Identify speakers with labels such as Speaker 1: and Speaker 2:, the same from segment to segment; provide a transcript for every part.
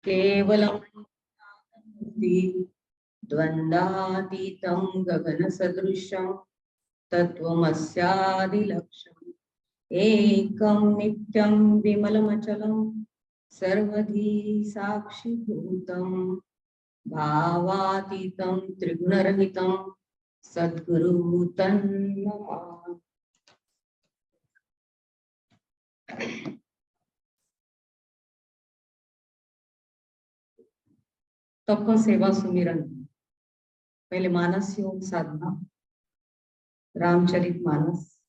Speaker 1: केवलं द्वन्द्वातीतं गगनसदृशं तत्त्वमस्यादिलक्ष्यम् एकं नित्यं विमलमचलं सर्वधी साक्षिभूतं भावातीतं त्रिगुणरहितं सद्गुरु तन्नमामि। तप सेवा सुमिरन, पहले मानस योग साधना, रामचरित मानस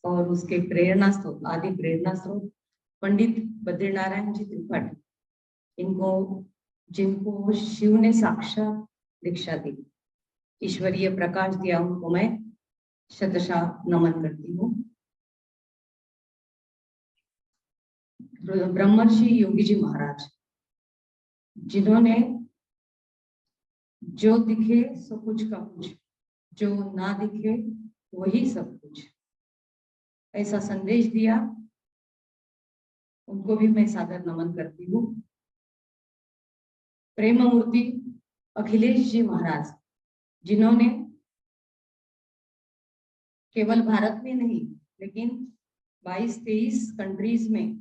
Speaker 1: और उसके प्रेरणा स्रोत, आदि प्रेरणा स्रोत पंडित बद्रीनारायण जी त्रिपाठी, इनको जिनको शिव ने साक्षात दीक्षा दी, ईश्वरीय प्रकाश दिया, उनको मैं शतशः नमन करती हूँ। ब्रह्मर्षि योगी जी महाराज, जिन्होंने जो दिखे सो कुछ का कुछ, जो ना दिखे वही सब कुछ, ऐसा संदेश दिया, उनको भी मैं सादर नमन करती हूँ। प्रेम मूर्ति अखिलेश जी महाराज, जिन्होंने केवल भारत में नहीं लेकिन 22-23 कंट्रीज में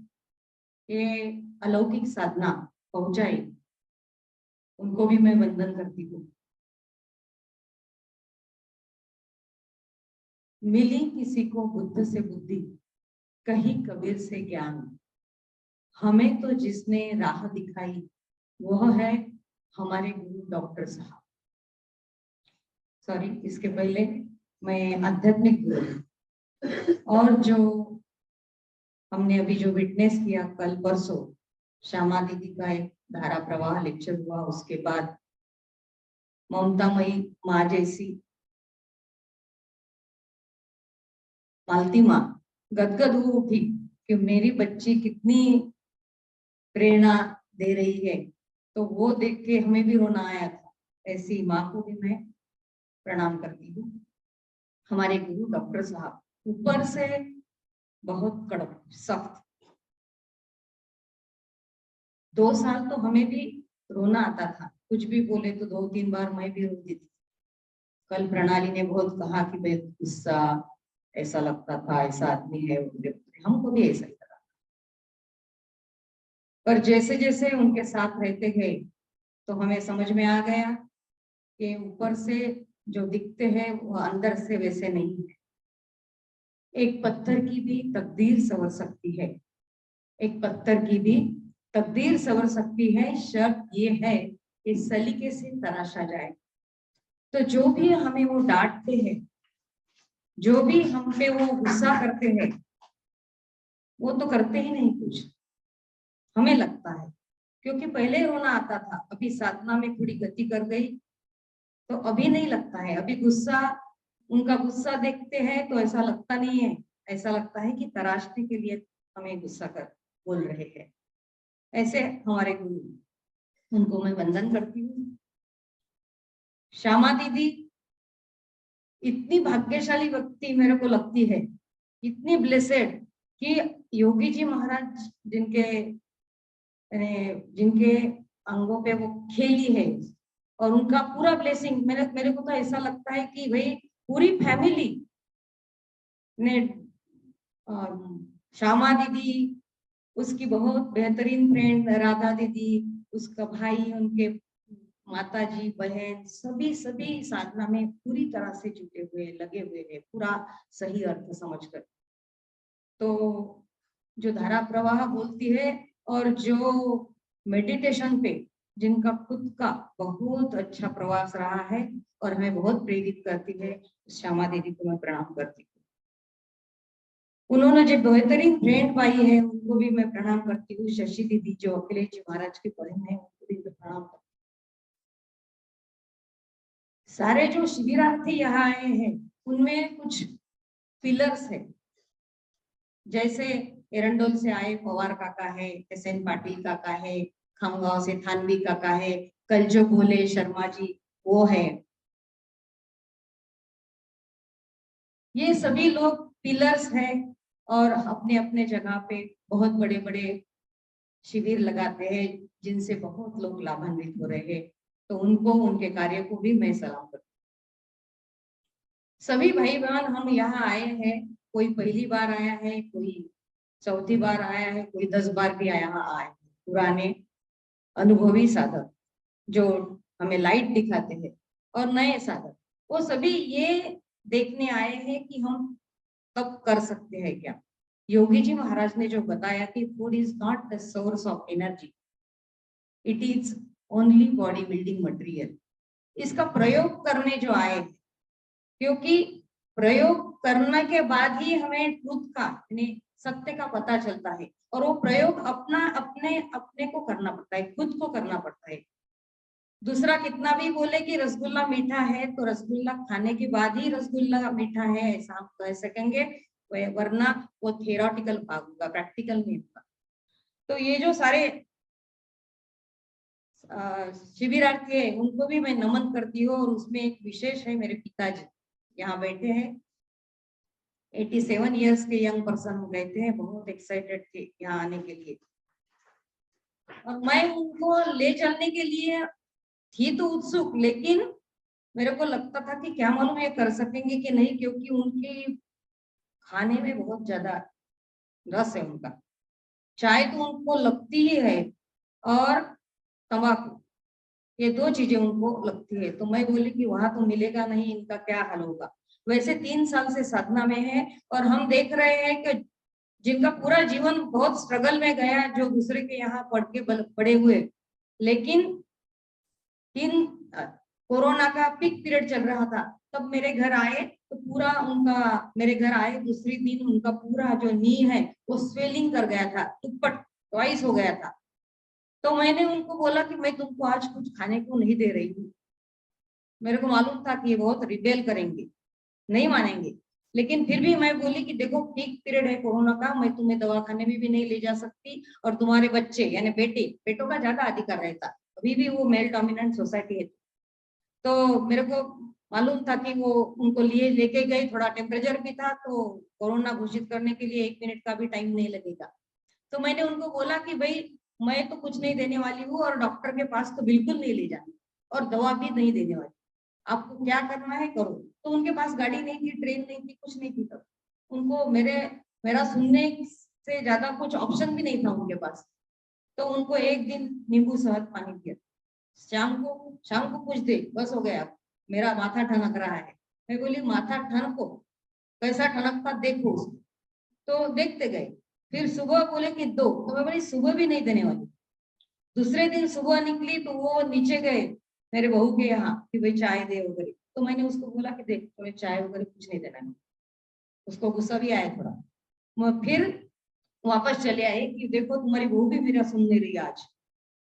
Speaker 1: ये अलौकिक साधना पहुंचाई, उनको भी मैं वंदन करती हूँ। मिली किसी को बुद्ध से बुद्धि, कहीं कबीर से ज्ञान, हमें तो जिसने राह दिखाई वह है हमारे गुरु डॉक्टर साहब। सॉरी, इसके पहले मैं आध्यात्मिक गुरु, और जो हमने अभी जो विटनेस किया कल परसों, श्यामा दीदी का एक धारा प्रवाह लेक्चर हुआ, उसके बाद ममतामयी माँ जैसी मालती माँ गदगद हो उठी कि मेरी बच्ची कितनी प्रेरणा दे रही है, तो वो देख के हमें भी रोना आया था। ऐसी माँ को भी मैं प्रणाम करती हूँ। हमारे गुरु डॉक्टर साहब ऊपर से बहुत कड़क सख्त, 2 साल तो हमें भी रोना आता था, कुछ भी बोले तो 2-3 बार मैं भी रोती थी। कल प्रणाली ने बहुत कहा कि भाई गुस्सा, ऐसा लगता था ऐसा आदमी है, हमको भी ऐसा ही लगा। पर जैसे जैसे उनके साथ रहते गए तो हमें समझ में आ गया कि ऊपर से जो दिखते हैं वो अंदर से वैसे नहीं है। एक पत्थर की भी तकदीर संवर सकती है, एक पत्थर की भी तकदीर संवर सकती है, शर्त ये है कि सलीके से तराशा जाए। तो जो भी हमें वो डांटते हैं, जो भी हम पे वो गुस्सा करते हैं, वो तो करते ही नहीं कुछ, हमें लगता है, क्योंकि पहले रोना आता था, अभी साधना में थोड़ी गति कर गई तो अभी नहीं लगता है। अभी गुस्सा, उनका गुस्सा देखते हैं तो ऐसा लगता नहीं है, ऐसा लगता है कि तराशने के लिए हमें गुस्सा कर बोल रहे हैं। ऐसे हमारे गुरु, उनको मैं वंदन करती हूँ। श्यामा दीदी इतनी भाग्यशाली व्यक्ति मेरे को लगती है, इतनी ब्लेसेड, कि योगी जी महाराज जिनके अंगों पे वो खेली है और उनका पूरा ब्लेसिंग, मेरे को तो ऐसा लगता है कि भाई पूरी फैमिली ने, श्यामा दीदी, उसकी बहुत बेहतरीन फ्रेंड राधा दीदी, उसका भाई, उनके माता जी, बहन, सभी सभी साधना में पूरी तरह से जुटे हुए, लगे हुए हैं, पूरा सही अर्थ समझकर। तो जो धारा प्रवाह बोलती है और जो मेडिटेशन पे जिनका खुद का बहुत अच्छा प्रवास रहा है और हमें बहुत प्रेरित करती है, श्यामा दीदी को मैं प्रणाम करती हूँ। उन्होंने जो बेहतरीन फ्रेंड पाई है उनको भी मैं प्रणाम करती हूँ। शशि दीदी जो अखिलेश जी महाराज की बहन है, उनको भी मैं प्रणाम करती हूँ। सारे जो शिविरार्थी यहाँ आए हैं उनमें कुछ पिलर्स है, जैसे एरंडोल से आए पवार काका है, SN पाटिल काका है, खामगांव से थानवी काका है, कल जो बोले शर्मा जी वो है। ये सभी लोग पिलर्स हैं और अपने अपने जगह पे बहुत बड़े बड़े शिविर लगाते हैं जिनसे बहुत लोग लाभान्वित हो रहे हैं, तो उनको, उनके कार्य को भी मैं सलाम करती हूँ। सभी भाई बहन हम यहाँ आए हैं, कोई पहली बार आया है, कोई चौथी बार आया है, कोई 10 बार भी यहाँ आए, पुराने अनुभवी साधक जो हमें लाइट दिखाते हैं, और नए साधक, वो सभी ये देखने आए हैं कि हम तब कर सकते हैं क्या। योगी जी महाराज ने जो बताया कि food is not the source of energy, it is only body building material. इसका प्रयोग करने जो आए, क्योंकि प्रयोग करने के बाद ही हमें ट्रुथ का, यानी सत्य का पता चलता है, और वो प्रयोग अपना अपने अपने को करना पड़ता है, खुद को करना पड़ता है। दूसरा कितना भी बोले कि रसगुल्ला मीठा है, तो रसगुल्ला खाने के बाद ही रसगुल्ला मीठा है ऐसा हम कह सकेंगे, वरना वो थियोरेटिकल भाग होगा, प्रैक्टिकल नहीं होगा। तो ये जो सारे शिविरार्थी है उनको भी मैं नमन करती हूँ, और उसमें एक विशेष है मेरे पिताजी यहाँ बैठे हैं, 87 इयर्स के यंग पर्सन हो गए थे, बहुत एक्साइटेड थे यहाँ आने के लिए, और मैं उनको ले चलने के लिए थी तो उत्सुक, लेकिन मेरे को लगता था कि क्या मालूम ये कर सकेंगे कि नहीं, क्योंकि उनकी खाने में बहुत ज्यादा रस है उनका। चाय तो उनको लगती ही है, और तंबाकू, ये 2 चीजें उनको लगती है। तो मैं बोली कि वहां तो मिलेगा नहीं, इनका क्या हाल होगा। वैसे 3 साल से साधना में है, और हम देख रहे हैं कि जिनका पूरा जीवन बहुत स्ट्रगल में गया, जो दूसरे के यहाँ पढ़ के पड़े हुए, लेकिन कोरोना का पीक पीरियड चल रहा था, तब मेरे घर आए, तो पूरा उनका, मेरे घर आए दूसरी दिन उनका पूरा जो नी है वो स्वेलिंग कर गया था, दुप्पट ट्वाइस हो गया था। तो मैंने उनको बोला कि मैं तुमको आज कुछ खाने को नहीं दे रही हूँ। मेरे को मालूम था कि ये बहुत रिबेल करेंगे, नहीं मानेंगे, लेकिन फिर भी मैं बोली कि देखो पीक पीरियड है कोरोना का, मैं तुम्हें दवाखाने में भी नहीं ले जा सकती, और तुम्हारे बच्चे यानी बेटों का ज्यादा अधिकार रहता, अभी भी वो मेल डोमिनेंट सोसाइटी है। तो मेरे को मालूम था कि वो उनको लिए लेके गए, थोड़ा टेम्परेचर भी था, तो कोरोना घोषित करने के लिए 1 मिनट का भी टाइम नहीं लगेगा। तो मैंने उनको बोला कि भाई मैं तो कुछ नहीं देने वाली हूँ, और डॉक्टर के पास तो बिल्कुल नहीं ले जाना, और दवा भी नहीं देने वाली, आपको क्या करना है करो। तो उनके पास गाड़ी नहीं थी, ट्रेन नहीं थी, कुछ नहीं थी, तब उनको मेरा सुनने से ज्यादा कुछ ऑप्शन भी नहीं था उनके पास। तो उनको एक दिन नींबू शहद पानी दिया, शाम को कुछ दे, बस हो गया, मेरा माथा ठनक रहा है। मैं बोली माथा ठनको, कैसा ठनकता देखो उसको। तो देखते गए, फिर सुबह बोले कि दो, तो मैं बोली सुबह भी नहीं देने वाली। दूसरे दिन सुबह निकली तो वो नीचे गए मेरे बहू के यहाँ कि भाई चाय दे वगैरह, तो मैंने उसको बोला कि देख तुम्हें चाय वगैरह कुछ नहीं देना है। उसको गुस्सा भी आया थोड़ा, मैं फिर वापस चले आए कि देखो तुम्हारी बहू भी मेरा सुन नहीं रही आज।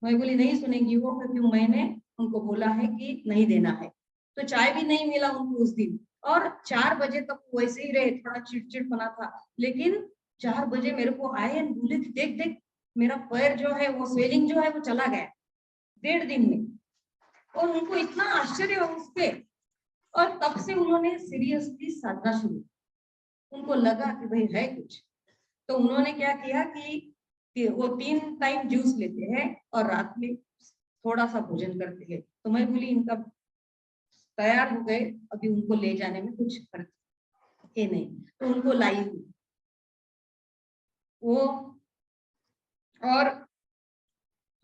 Speaker 1: मैं बोली नहीं सुनेंगी वो, क्योंकि मैंने उनको बोला है कि नहीं देना है। तो चाय भी नहीं मिला उनको उस दिन, और 4 बजे तक वैसे ही रहे, थोड़ा चिड़चिड़पना था। लेकिन 4 बजे मेरे को आए, बोले कि देख देख मेरा पैर जो है वो स्वेलिंग जो है वो चला गया 1.5 दिन में, और उनको इतना आश्चर्य हो उसके। और तब से उन्होंने सीरियसली साधना शुरू, उनको लगा कि भाई है कुछ। तो उन्होंने क्या किया कि वो 3 टाइम जूस लेते हैं, और रात में थोड़ा सा भोजन करते हैं। तो मैं बोली इनका तैयार हो गए, अभी उनको ले जाने में कुछ फर्क है नहीं, तो उनको लाई हुई वो। और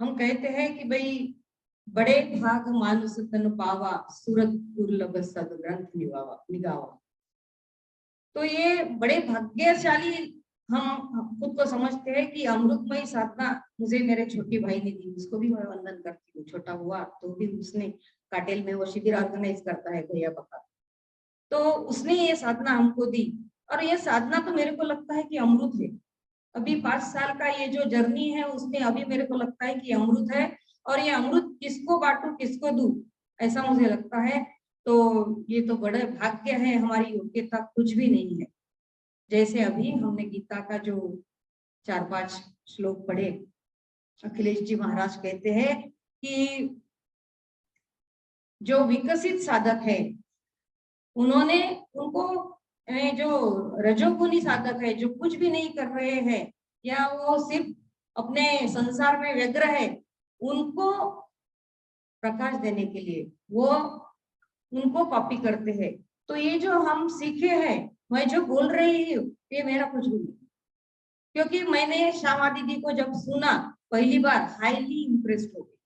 Speaker 1: हम कहते हैं कि भाई बड़े भाग मानुष तन पावा, सूरत दुर्लभ सद ग्रंथ निगावा। तो ये बड़े भाग्यशाली हम खुद को समझते हैं कि अमृतमयी साधना मुझे मेरे छोटे भाई ने दी, उसको भी मैं वंदन करती हूँ। छोटा हुआ तो भी उसने काटेल में वो शिविर ऑर्गेनाइज करता है भैया पका, तो उसने ये साधना हमको दी। और ये साधना तो मेरे को लगता है कि अमृत है। अभी 5 साल का ये जो जर्नी है उसमें अभी मेरे को लगता है कि अमृत है, और ये अमृत किसको बांटू किसको दूं, ऐसा मुझे लगता है। तो ये तो बड़े भाग्य है, हमारी योग्यता कुछ भी नहीं है। जैसे अभी हमने गीता का जो 4-5 श्लोक पढ़े, अखिलेश जी महाराज कहते हैं कि जो विकसित साधक है उन्होंने उनको जो रजोगुनी साधक है जो कुछ भी नहीं कर रहे हैं, या वो सिर्फ अपने संसार में व्यग्र है, उनको प्रकाश देने के लिए वो उनको कॉपी करते हैं। तो ये जो हम सीखे हैं, मैं जो बोल रही हूँ ये मेरा कुछ भी नहीं, क्योंकि मैंने श्यामा दीदी को जब सुना पहली बार हाईली इम्प्रेस्ड हो गई।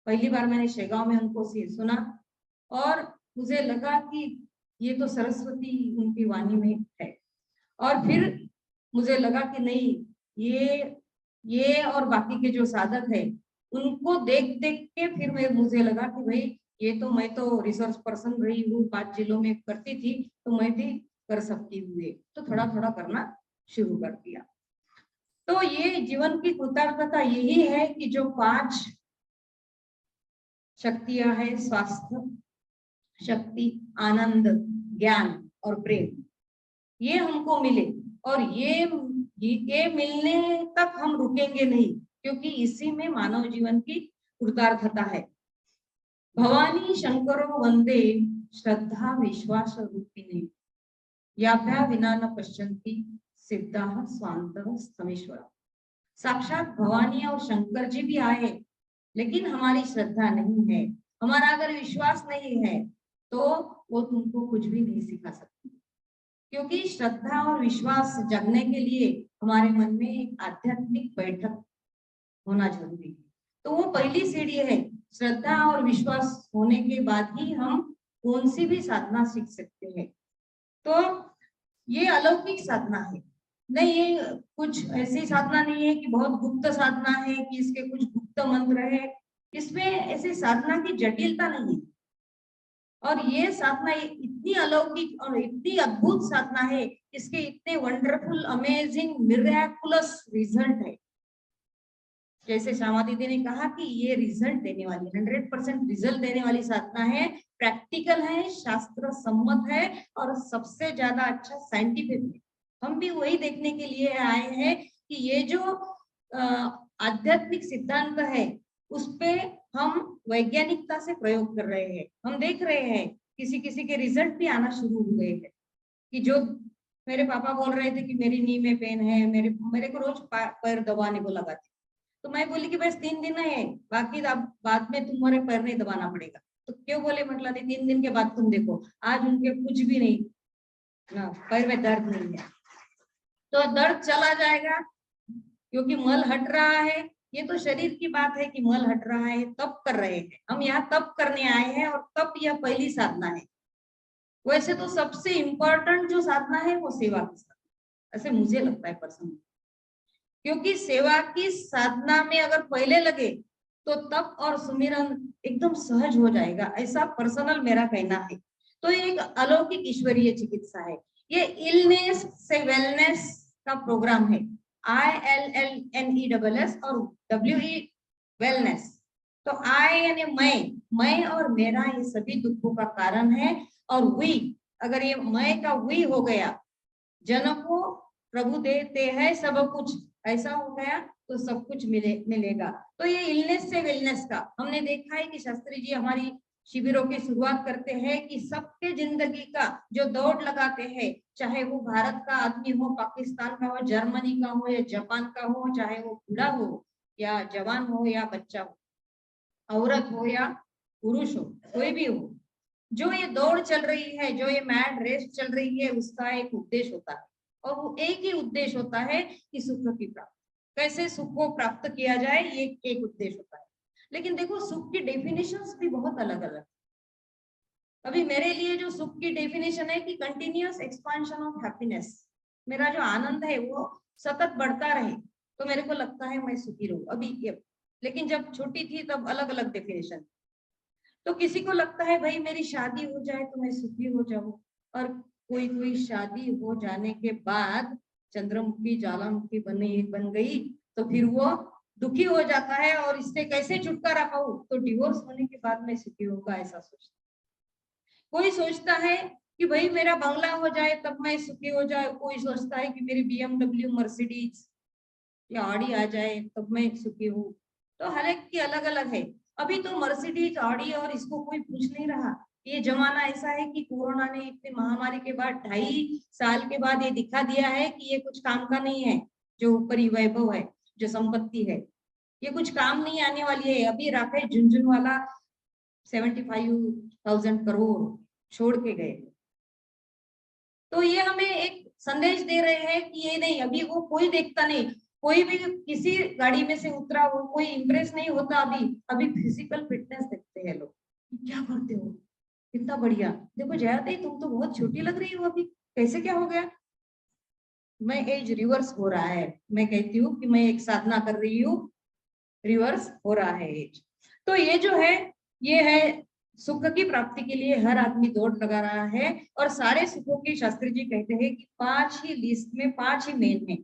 Speaker 1: पहली बार मैंने शेगांव में उनको सुना और मुझे लगा कि ये तो सरस्वती उनकी वाणी में है। और फिर मुझे लगा कि नहीं, ये और बाकी के जो साधक है उनको देख देख के फिर मुझे लगा कि भाई ये तो मैं तो रिसर्च पर्सन रही हूँ, 5 जिलों में करती थी, तो मैं भी कर सकती हूँ। तो थोड़ा थोड़ा करना शुरू कर दिया। तो ये जीवन की कृतार्थता यही है कि जो 5 शक्तियां हैं, स्वास्थ्य, शक्ति, आनंद, ज्ञान और प्रेम, ये हमको मिले। और ये मिलने तक हम रुकेंगे नहीं, क्योंकि इसी में मानव जीवन की कृतार्थता है। भवानी शंकरो वंदे श्रद्धा विश्वास रूपिणी, याभ्या विना न पश्यन्ति सिद्धाः स्वान्तः स्थमेश्वरः। साक्षात भवानी और शंकर जी भी आए, लेकिन हमारी श्रद्धा नहीं है, हमारा अगर विश्वास नहीं है तो वो तुमको कुछ भी नहीं सिखा सकते। क्योंकि श्रद्धा और विश्वास जगने के लिए हमारे मन में एक आध्यात्मिक बैठक होना जरूरी है। तो वो पहली सीढ़ी है। श्रद्धा और विश्वास होने के बाद ही हम कौन सी भी साधना सीख सकते हैं। तो ये अलौकिक साधना है, नहीं ये कुछ ऐसी साधना नहीं है कि बहुत गुप्त साधना है, कि इसके कुछ गुप्त मंत्र है। इसमें ऐसी साधना की जटिलता नहीं है। और ये साधना इतनी अलौकिक और इतनी अद्भुत साधना है, इसके इतने वंडरफुल, अमेजिंग, मिरेकुलस रिजल्ट है। जैसे श्यामा दीदी ने कहा कि ये रिजल्ट देने वाली 100% रिजल्ट देने वाली साधना है, प्रैक्टिकल है, शास्त्र सम्मत है और सबसे ज्यादा अच्छा साइंटिफिक है। हम भी वही देखने के लिए आए हैं कि ये जो आध्यात्मिक सिद्धांत है उस पे हम वैज्ञानिकता से प्रयोग कर रहे हैं। हम देख रहे हैं किसी किसी के रिजल्ट भी आना शुरू हो गए हैं। कि जो मेरे पापा बोल रहे थे कि मेरी नी में पेन है, मेरे को रोज पैर दबाने को लगा था, तो मैं बोली कि बस 3 दिन है, बाकी बाद में तुम्हारे पैर नहीं दबाना पड़ेगा। तो क्यों बोले, मतलब 3 दिन के बाद तुम देखो, आज उनके कुछ भी नहीं ना, पैर में दर्द नहीं है। तो दर्द चला जाएगा क्योंकि मल हट रहा है। ये तो शरीर की बात है कि मल हट रहा है, तप कर रहे हैं हम, यहाँ तप करने आए हैं। और तप यह पहली साधना है। वैसे तो सबसे इम्पोर्टेंट जो साधना है वो सेवा की साधना, ऐसे मुझे लगता है पर्सनली। क्योंकि सेवा की साधना में अगर पहले लगे तो तप और सुमिरन एकदम सहज हो जाएगा, ऐसा पर्सनल मेरा कहना है। तो ये एक अलौकिक ईश्वरीय चिकित्सा है। ये इलनेस से वेलनेस का प्रोग्राम है। ILLNESS और WE वेलनेस। तो I यानी मैं और मेरा, ये सभी दुखों का कारण है। और वी, अगर ये मैं का वी हो गया, जन को प्रभु देते हैं सब कुछ, ऐसा हो गया तो सब कुछ मिलेगा। तो ये इलनेस से वेलनेस का हमने देखा है कि शास्त्री जी हमारी शिविरों की शुरुआत करते हैं कि सबके जिंदगी का जो दौड़ लगाते हैं, चाहे वो भारत का आदमी हो, पाकिस्तान का हो, जर्मनी का हो या जापान का हो, चाहे वो बूढ़ा हो या जवान हो या बच्चा हो, औरत हो या पुरुष हो, कोई भी हो, जो ये दौड़ चल रही है, जो ये मैड रेस चल रही है, उसका एक उद्देश्य होता है। और वो एक ही उद्देश्य होता है कि सुख की प्राप्ति, कैसे सुख को प्राप्त किया जाए, ये एक उद्देश्य होता है। लेकिन देखो, सुख की डेफिनेशंस भी बहुत अलग अलग। अभी मेरे लिए जो सुख की डेफिनेशन है कि कंटिन्यूअस एक्सपांशन ऑफ हैप्पीनेस, मेरा जो आनंद है वो सतत बढ़ता रहे, तो मेरे को लगता है मैं सुखी रहूं। अभी लेकिन जब छोटी थी तब अलग अलग डेफिनेशन। तो किसी को लगता है भाई मेरी शादी हो जाए तो मैं सुखी हो जाऊं, और कोई शादी हो जाने के बाद चंद्रमुखी ज्वालामुखी बन गई तो फिर वो दुखी हो जाता है, और इससे कैसे छुटकारा पाऊं, तो डिवोर्स होने के बाद मैं सुखी होगा ऐसा सोचता। कोई सोचता है कि भाई मेरा बंगला हो जाए तब मैं सुखी हो जाए, कोई सोचता है कि मेरी BMW मर्सिडीज या ऑडी आ जाए तब मैं सुखी हूँ। तो हर एक की अलग अलग है। अभी तो मर्सिडीज, ऑडी और इसको कोई पूछ नहीं रहा। ये जमाना ऐसा है कि कोरोना ने इतनी महामारी के बाद 2.5 साल के बाद ये दिखा दिया है कि ये कुछ काम का नहीं है जो ऊपरी वैभव है। जो संपत्ति है ये कुछ काम नहीं आने वाली है। अभी राकेश झुनझुनवाला 75,000 करोड़ छोड़ के गए। तो ये हमें एक संदेश दे रहे हैं कि ये नहीं, अभी वो कोई देखता नहीं, कोई भी किसी गाड़ी में से उतरा वो कोई इंप्रेस नहीं होता। अभी फिजिकल फिटनेस देखते हैं लोग, क्या करते हो, कितना बढ़िया, देखो जयाति तुम तो बहुत छोटी लग रही हो, अभी कैसे क्या हो गया। मैं एज रिवर्स हो रहा है, मैं कहती हूँ कि मैं एक साधना कर रही हूँ, रिवर्स हो रहा है एज। तो ये जो है ये है सुख की प्राप्ति के लिए हर आदमी दौड़ लगा रहा है। और सारे सुखों की शास्त्री जी कहते हैं कि 5 ही लिस्ट में 5 ही मेन है।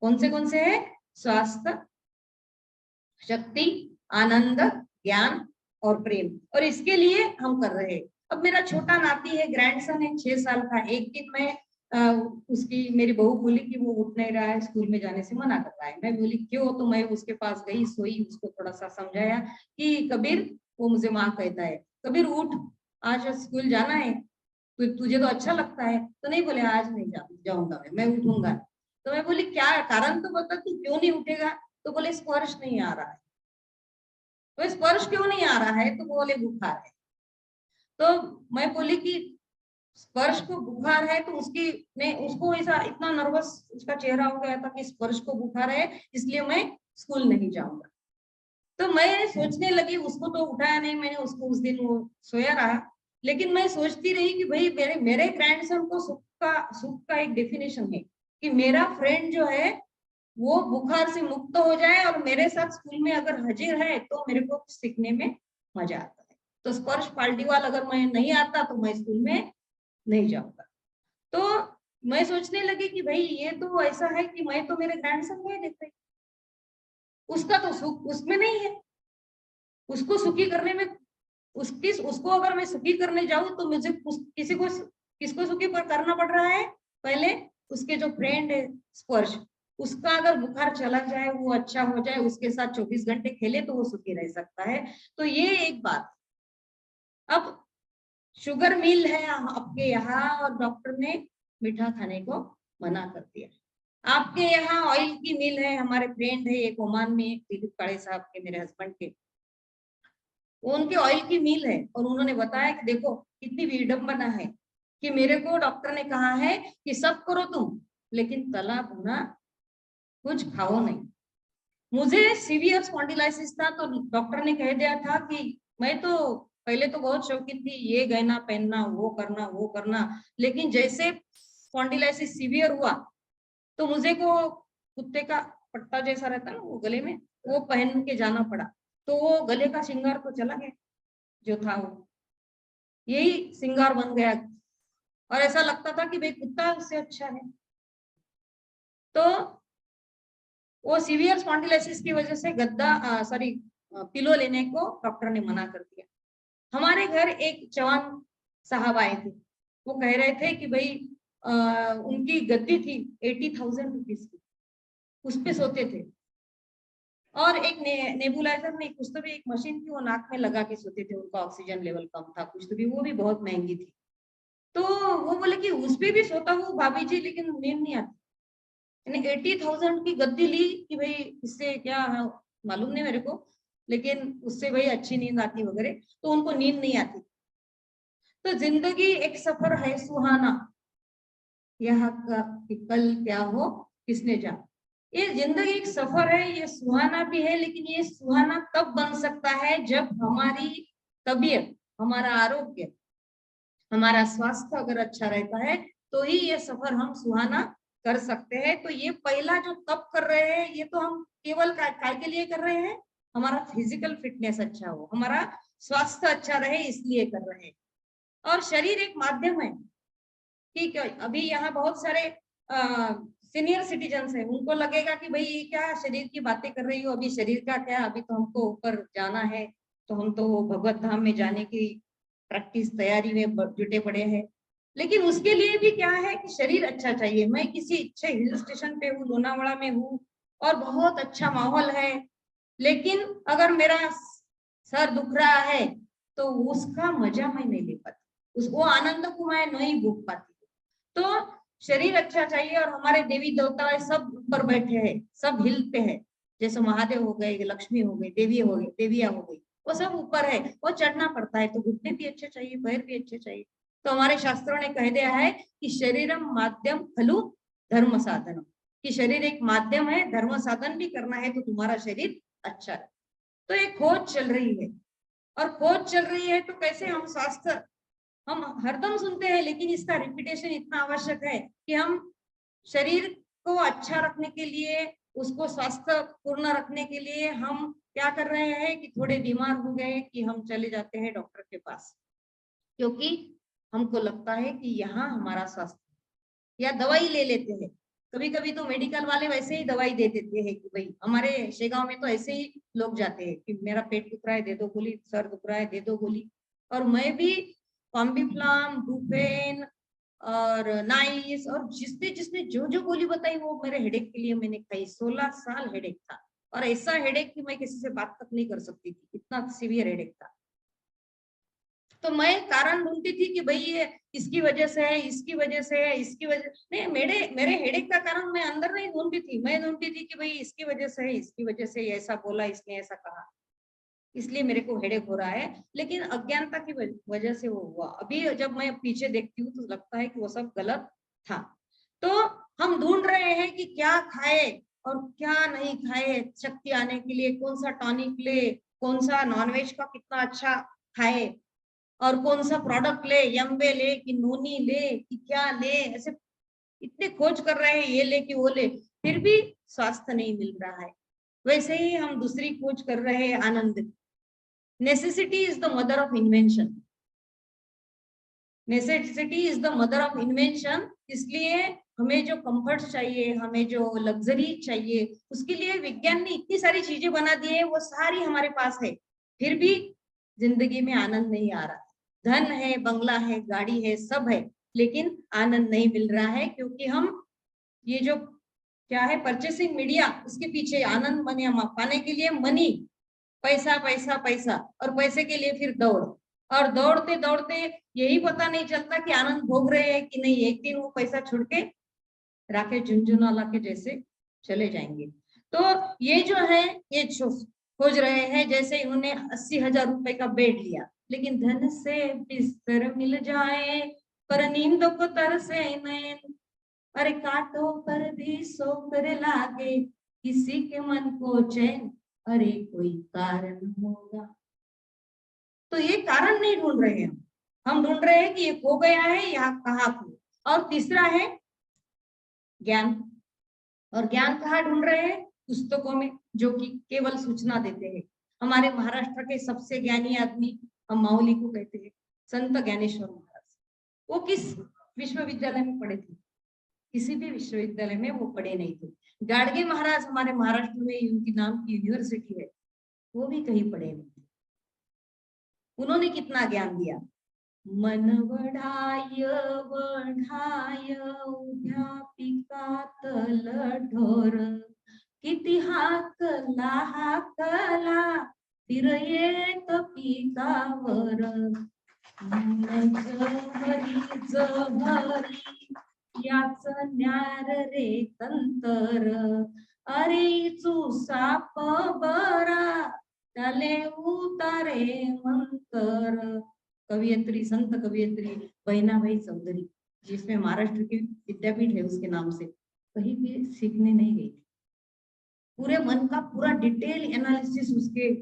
Speaker 1: कौन से है? स्वास्थ्य, शक्ति, आनंद, ज्ञान और प्रेम। और इसके लिए हम कर रहे हैं। अब मेरा छोटा नाती है, ग्रैंडसन है 6 साल का। एक दिन मैं उसकी मेरी बहू बोली कि वो उठ नहीं रहा है, स्कूल में जाने से मना कर रहा है। मैं बोली क्यों? तो मैं उसके पास गई, सोई, उसको थोड़ा सा समझाया कि कबीर, वो मुझे माँ कहता है, कबीर उठ, आज स्कूल जाना है, तुझे तो अच्छा लगता है। तो नहीं, बोले आज नहीं जाऊंगा, मैं उठूंगा। तो मैं बोली क्या कारण तो बता, तू क्यों नहीं उठेगा? तो बोले स्पर्श नहीं आ रहा है। तो स्पर्श क्यों नहीं आ रहा है? तो बोले बुखार है। तो मैं बोली कि स्पर्श को बुखार है, तो उसको ऐसा इतना नर्वस उसका चेहरा हो गया था कि स्पर्श को बुखार है, इसलिए मैं स्कूल नहीं जाऊंगा। तो मैं सोचने लगी, उसको तो उठाया नहीं मैंने, उसको उस दिन वो सोया रहा। लेकिन मैं सोचती रही कि भाई मेरे ग्रैंडसन को सुख का एक डेफिनेशन है कि मेरा फ्रेंड जो है वो बुखार से मुक्त हो जाए और मेरे साथ स्कूल में अगर हाजिर है तो मेरे को सीखने में मजा आता है। तो स्पर्श पाल्टीवाल अगर मैं नहीं आता तो मैं स्कूल में नहीं जाऊंगा। तो मैं सोचने लगी कि भाई ये तो ऐसा है कि मैं तो मेरे ग्रैंडसन को ही देख रही, उसका तो सुख उसमें नहीं है। उसको सुखी करने में उसको अगर मैं सुखी करने जाऊं तो मुझे किसको सुखी करना पड़ रहा है? पहले उसके जो फ्रेंड है स्पर्श, उसका अगर बुखार चला जाए, वो अच्छा हो जाए, उसके साथ 24 घंटे खेले तो वो सुखी रह सकता है। तो ये एक बात। अब शुगर मिल है आपके यहाँ और डॉक्टर ने मीठा खाने को मना कर दिया। आपके यहाँ ऑयल की मिल है, हमारे फ्रेंड है एक ओमान में, दिलीप काड़े साहब के, मेरे हस्बैंड के, उनके ऑयल की मिल है। और उन्होंने बताया कि देखो कितनी विडंबना है कि मेरे को डॉक्टर ने कहा है कि सब करो तुम, लेकिन तला भुना कुछ खाओ नहीं। मुझे सीवियर स्पॉन्डिलाइसिस था, तो डॉक्टर ने कह दिया था कि मैं तो पहले तो बहुत शौकीन थी, ये गहना पहनना, वो करना, लेकिन जैसे स्पॉन्डिलाइसिस सीवियर हुआ तो मुझे को कुत्ते का पट्टा जैसा रहता है ना वो गले में, वो पहन के जाना पड़ा। तो वो गले का श्रृंगार तो चला गया जो था, वो यही श्रृंगार बन गया। और ऐसा लगता था कि भाई कुत्ता उससे अच्छा है। तो वो सीवियर स्पॉन्डिलाइसिस की वजह से पिलो लेने को डॉक्टर ने मना कर दिया। हमारे घर एक जवान साहब आए थे, वो कह रहे थे कि भाई उनकी गद्दी थी 80,000 रुपीज की, उस पे सोते थे। और एक नेबुलाइजर में कुछ तो भी एक मशीन थी, वो नाक में लगा के सोते थे, उनका ऑक्सीजन लेवल कम था कुछ तो भी, वो भी बहुत महंगी थी। तो वो बोले कि उस पे भी सोता हूँ भाभी जी, लेकिन नींद नहीं आती। 80,000 की गद्दी ली कि भाई इससे क्या मालूम नहीं मेरे को, लेकिन उससे भाई अच्छी नींद आती वगैरह, तो उनको नींद नहीं आती। तो जिंदगी एक सफर है सुहाना, यहाँ का कल क्या हो किसने जाना। ये जिंदगी एक सफर है, ये सुहाना भी है, लेकिन ये सुहाना तब बन सकता है जब हमारी तबीयत, हमारा आरोग्य, हमारा स्वास्थ्य अगर अच्छा रहता है, तो ही ये सफर हम सुहाना कर सकते हैं। तो ये पहला जो तप कर रहे हैं, ये तो हम केवल काय के लिए कर रहे हैं, हमारा फिजिकल फिटनेस अच्छा हो, हमारा स्वास्थ्य अच्छा रहे, इसलिए कर रहे हैं। और शरीर एक माध्यम है। ठीक है, अभी यहाँ बहुत सारे सीनियर सिटीजन है, उनको लगेगा कि भाई ये क्या शरीर की बातें कर रही हो, अभी शरीर का क्या, अभी तो हमको ऊपर जाना है, तो हम तो भगवत धाम में जाने की प्रैक्टिस तैयारी में जुटे पड़े हैं। लेकिन उसके लिए भी क्या है कि शरीर अच्छा चाहिए। मैं किसी अच्छे हिल स्टेशन पे हूँ, लोनावाड़ा में हूँ, और बहुत अच्छा माहौल है, लेकिन अगर मेरा सर दुख रहा है तो उसका मजा मैं नहीं ले पाती, वो आनंद को मैं नहीं भूख पाती। तो शरीर अच्छा चाहिए। और हमारे देवी देवता सब ऊपर बैठे हैं, सब हिलते हैं, जैसे महादेव हो गए, लक्ष्मी हो गई, देवी हो गई, देविया हो गई, वो सब ऊपर है, वो चढ़ना पड़ता है। तो घुटने भी अच्छे चाहिए, पैर भी अच्छे चाहिए। तो हमारे शास्त्रों ने कह दिया है कि शरीरम माध्यम खलु धर्म साधन, कि शरीर एक माध्यम है, धर्म साधन भी करना है तो तुम्हारा शरीर अच्छा है। तो एक खोज चल रही है, और खोज चल रही है तो कैसे हम स्वास्थ्य, हम हरदम सुनते हैं, लेकिन इसका रिपीटेशन इतना आवश्यक है कि हम शरीर को अच्छा रखने के लिए, उसको स्वास्थ्य पूर्ण रखने के लिए हम क्या कर रहे हैं कि थोड़े बीमार हो गए कि हम चले जाते हैं डॉक्टर के पास, क्योंकि हमको लगता है कि यहाँ हमारा स्वास्थ्य, या दवाई ले लेते हैं। कभी कभी तो मेडिकल वाले वैसे ही दवाई दे देते हैं कि भाई, हमारे शेगांव में तो ऐसे ही लोग जाते हैं कि मेरा पेट दुख रहा है, दे दो गोली, सर दुख रहा है, दे दो गोली। और मैं भी कॉम्बिफ्लाम, ब्रूफेन और नाइस और जिसने जिसने जो जो गोली बताई वो मेरे हेडेक के लिए मैंने खाई। 16 साल हेडेक था, और ऐसा हेडेक कि मैं किसी से बात तक नहीं कर सकती थी, इतना सीवियर हेडेक था। तो मैं कारण ढूंढती थी कि भाई ये इसकी वजह से है, इसकी वजह से है, इसकी वजह नहीं, मेरे हेडेक का कारण मैं अंदर नहीं ढूंढती थी, मैं ढूंढती थी कि भाई इसकी वजह से है, इसकी वजह से ऐसा बोला, इसने ऐसा कहा, इसलिए मेरे को हेडेक हो रहा है। लेकिन अज्ञानता की वजह से वो हुआ। अभी जब मैं पीछे देखती हूँ तो लगता है कि वो सब गलत था। तो हम ढूंढ रहे हैं कि क्या खाए और क्या नहीं खाए, शक्ति आने के लिए कौन सा टॉनिक ले, कौन सा नॉनवेज का कितना अच्छा खाए, और कौन सा प्रोडक्ट ले, यम्बे ले कि नोनी ले कि क्या ले, ऐसे इतने खोज कर रहे हैं, ये ले कि वो ले, फिर भी स्वास्थ्य नहीं मिल रहा है। वैसे ही हम दूसरी खोज कर रहे हैं, Anand. Necessity is the mother of invention, necessity is the mother of invention. इसलिए हमें जो कंफर्ट चाहिए, हमें जो लग्जरी चाहिए, उसके लिए विज्ञान ने इतनी सारी चीजें बना दी है, वो सारी हमारे पास है, फिर भी जिंदगी में आनंद नहीं आ रहा। धन है, बंगला है, गाड़ी है, सब है, लेकिन आनंद नहीं मिल रहा है, क्योंकि हम ये जो क्या है परचेसिंग मीडिया, उसके पीछे आनंद पाने के लिए मनी, पैसा पैसा पैसा, और पैसे के लिए फिर दौड़, और दौड़ते दौड़ते यही पता नहीं चलता कि आनंद भोग रहे हैं कि नहीं। एक दिन वो पैसा छुड़ के राकेश झुनझुनवाला के जैसे चले जाएंगे। तो ये जो है, ये खोज रहे हैं, जैसे इन्होंने 80,000 रुपए का बेड लिया, लेकिन धन से बिस्तर मिल जाए पर नींद को तरसे नैन, अरे कांटों पर भी सो कर लागे किसी के मन को चैन, अरे कोई कारण होगा। तो ये कारण नहीं ढूंढ रहे हैं, हम ढूंढ रहे हैं कि ये खो गया है, यहाँ कहाँ खो। और तीसरा है ज्ञान, और ज्ञान कहाँ ढूंढ रहे हैं? पुस्तकों में, जो कि केवल सूचना देते हैं। हमारे महाराष्ट्र के सबसे ज्ञानी आदमी हम माऊली को कहते हैं, संत ज्ञानेश्वर महाराज। वो किस विश्वविद्यालय में पढ़े थे? किसी भी विश्वविद्यालय में वो पढ़े नहीं थे। गाडगे महाराज हमारे महाराष्ट्र में, उनकी नाम की यूनिवर्सिटी है, वो भी कहीं पढ़े नहीं थे। उन्होंने कितना ज्ञान दिया। मन वढाय वढाय उभ्या पिकातल ढोर, किती हाकला हाकला फिर येत पिकावर, जहरी जहरी याच न्यार रे तंतर, अरे साप बरा त्याले उतारे मंतर। कवियत्री, संत कवियत्री बहिनाबाई चौधरी, जिसमें महाराष्ट्र की विद्यापीठ है उसके नाम से, कहीं भी सीखने नहीं गई थी। पूरे मन का पूरा डिटेल एनालिसिस उसके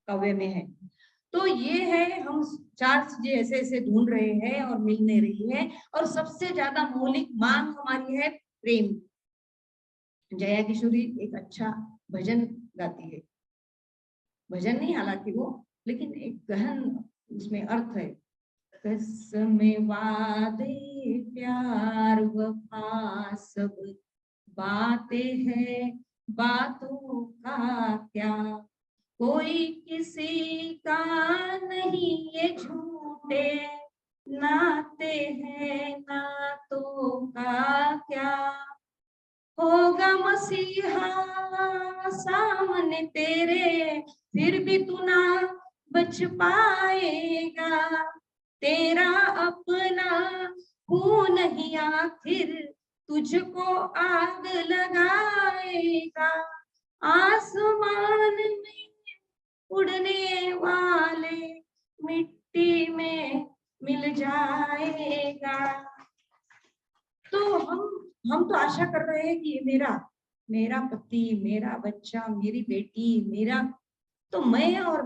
Speaker 1: काव्य में है। तो ये है, हम 4 चीजें ऐसे ऐसे ढूंढ रहे हैं और मिल नहीं रही है। और सबसे ज्यादा मौलिक मांग हमारी है प्रेम। जया किशोरी एक अच्छा भजन गाती है, भजन नहीं हालांकि वो, लेकिन एक गहन उसमें अर्थ है। कसमे वादे प्यार वफा सब बातें हैं, बातों का क्या, कोई किसी का नहीं ये झूठे नाते हैं, नातों का क्या, होगा मसीहा सामने तेरे फिर भी तू ना बच पाएगा, तेरा अपना खून ही आखिर तुझको आग लगाएगा, आसमान में उड़ने वाले मिट्टी में मिल जाएगा। तो हम तो आशा कर रहे हैं कि ये मेरा पति, मेरा बच्चा, मेरी बेटी, मेरा, तो मैं और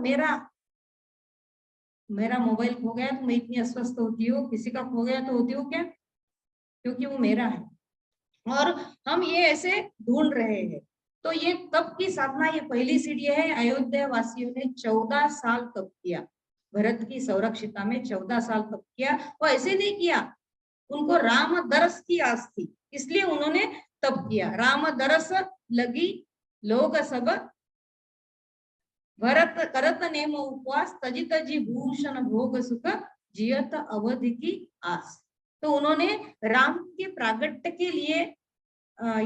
Speaker 1: मेरा मोबाइल खो गया तो मैं इतनी अस्वस्थ होती हूँ, किसी का खो गया तो होती हूँ क्या, क्योंकि वो मेरा है। और हम ये ऐसे ढूंढ रहे हैं। तो ये तप की साधना, ये पहली सीढ़ी है। अयोध्या वासियों ने 14 साल तप किया, भरत की संरक्षिता में 14 साल तप किया। वो ऐसे नहीं किया, उनको राम दरस की आस थी, इसलिए उन्होंने तप किया। राम दरस लगी लोग सब, भरत करत नेम उपवास, तजी तजी भूषण भोग सुख, जियत अवधि की आस। तो उन्होंने राम के प्रागट्य के लिए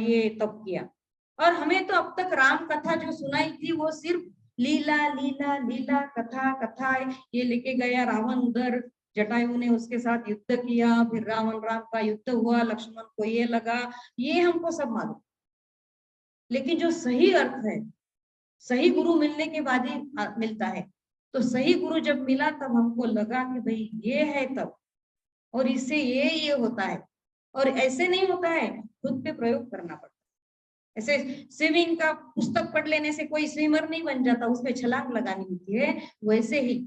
Speaker 1: ये तप किया। और हमें तो अब तक राम कथा जो सुनाई थी वो सिर्फ लीला लीला लीला कथा कथा है। ये लेके गया रावण उधर, जटायु ने उसके साथ युद्ध किया, फिर रावण राम का युद्ध हुआ, लक्ष्मण को ये लगा, ये हमको सब मालूम। लेकिन जो सही अर्थ है, सही गुरु मिलने के बाद ही मिलता है। तो सही गुरु जब मिला तब हमको लगा कि भाई ये है तब, और इससे ये होता है। और ऐसे नहीं होता है, खुद पे प्रयोग करना पड़ता है। ऐसे स्विमिंग का पुस्तक पढ़ लेने से कोई स्विमर नहीं बन जाता, उसमें छलांग लगानी होती है। वैसे ही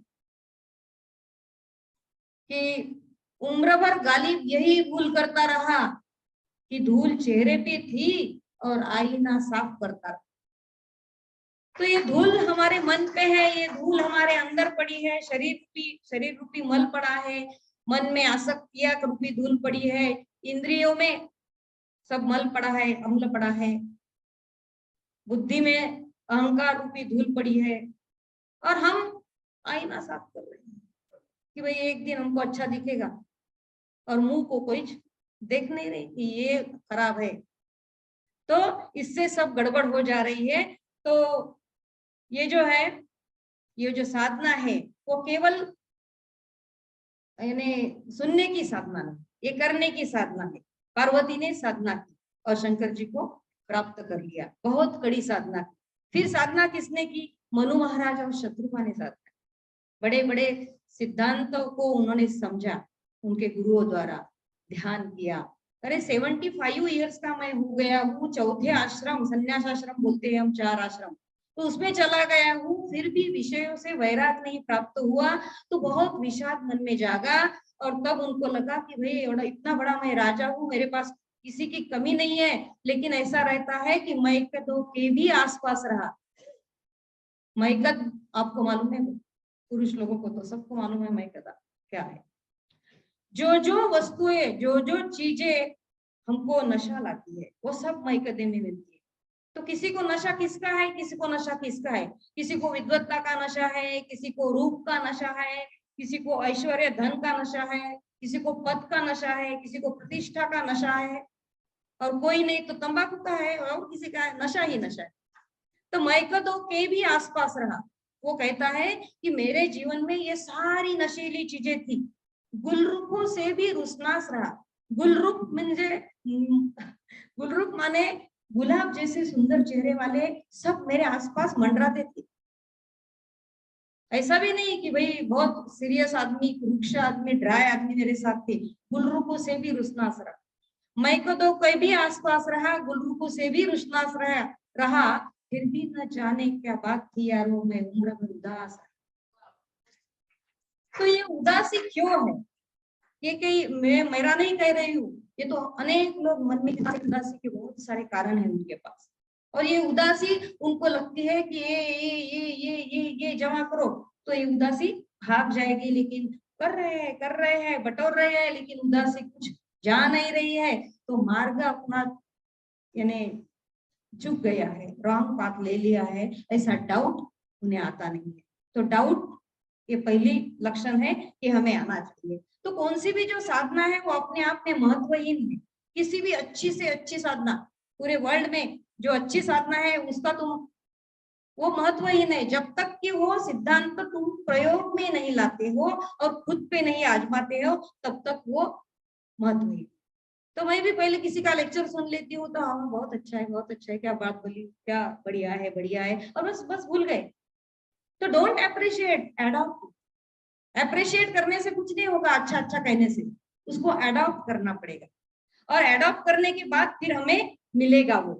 Speaker 1: कि उम्र भर गालिब यही भूल करता रहा कि धूल चेहरे पे थी और आईना साफ करता रहा। तो ये धूल हमारे मन पे है, ये धूल हमारे अंदर पड़ी है, शरीर रूपी मल पड़ा है, मन में आसक्तियां रूपी धूल पड़ी है, इंद्रियों में सब मल पड़ा है, अम्ल पड़ा है, बुद्धि में अहंकार रूपी धूल पड़ी है। और हम आईना साफ कर रहे हैं कि भाई एक दिन हमको अच्छा दिखेगा, और मुंह को कोई देख नहीं रही कि ये खराब है। तो इससे सब गड़बड़ हो जा रही है। तो ये जो है, ये जो साधना है वो केवल यानी सुनने की साधना नहीं, ये करने की साधना है। पार्वती ने साधना की और शंकर जी को प्राप्त कर लिया, बहुत कड़ी साधना की। फिर साधना किसने की? मनु महाराज और शत्रुघ्न ने साधना। बड़े बड़े सिद्धांतों को उन्होंने समझा, उनके गुरुओं द्वारा ध्यान किया। अरे 75 ईयर्स का मैं हो गया हूँ, चौथे आश्रम, संन्यास आश्रम बोलते हैं हम, 4 आश्रम, तो उसमें चला गया हूँ, फिर भी विषयों से वैराग नहीं प्राप्त हुआ। तो बहुत विषाद मन में जागा। और तब उनको लगा कि भाई इतना बड़ा मैं राजा हूँ, मेरे पास किसी की कमी नहीं है, लेकिन ऐसा रहता है कि मैकदों के भी आसपास रहा। मैकद आपको मालूम है, पुरुष लोगों को तो सबको मालूम है मैकद क्या है। जो जो वस्तुएं, जो जो चीजें हमको नशा लाती है वो सब मैकदे में मिलती है। तो किसी को नशा किसका है, किसी को नशा किसका है? किसी को विद्वत्ता का नशा है, किसी को रूप का नशा है, किसी को ऐश्वर्य धन का नशा है, किसी को पद का नशा है, किसी को प्रतिष्ठा का नशा है, और कोई नहीं तो तंबाकू का है, और किसी का है, नशा ही नशा है। तो मैकदों के भी आसपास रहा। वो कहता है कि मेरे जीवन में ये सारी नशीली चीजें थी, गुलरूपों से भी रुसनास रहा। गुलरूप म्हणजे गुलरूप माने गुलाब जैसे सुंदर चेहरे वाले सब मेरे आसपास मंडराते थे। ऐसा भी नहीं कि भाई बहुत सीरियस आदमी, रुक्ष आदमी, ड्राई आदमी मेरे साथ थे, गुलरूपों से भी रुसनास रहा। मैकदों के भी आसपास रहा, गुलरूपों से भी रुसनास रहा। फिर भी न जाने क्या बात थी यारो, मैं उम्र भर उदास। तो ये उदासी क्यों है? ये कहीं मैं मेरा नहीं कह रही हूँ, ये तो अनेक लोग मन में उदासी के बहुत सारे कारण है उनके पास। और ये उदासी उनको लगती है कि ये जमा करो तो ये उदासी भाग जाएगी, लेकिन कर रहे हैं, बटोर रहे हैं, लेकिन उदासी कुछ जा नहीं रही है। तो मार्ग अपना यानी चुक गया है, रॉन्ग पाथ ले लिया है, ऐसा डाउट उन्हें आता नहीं है। तो डाउट ये पहली लक्षण है कि हमें आना चाहिए। तो कौन सी भी जो साधना है वो अपने आप में महत्वहीन है। किसी भी अच्छी से अच्छी साधना पूरे वर्ल्ड में जो अच्छी साधना है उसका तुम वो महत्वहीन है, जब तक कि वो सिद्धांत तुम प्रयोग में नहीं लाते हो और खुद पे नहीं आजमाते हो, तब तक वो महत्वहीन। तो मैं भी पहले किसी का लेक्चर सुन लेती हूँ, तो हाँ बहुत अच्छा है, बहुत अच्छा है, क्या बात बोली, क्या बढ़िया है, बढ़िया है, और बस बस भूल गए। तो डोंट अप्रिशिएट, एडॉप्ट। अप्रिशिएट करने से कुछ नहीं होगा, अच्छा अच्छा कहने से, उसको अडॉप्ट करना पड़ेगा, और अडॉप्ट करने के बाद फिर हमें मिलेगा वो।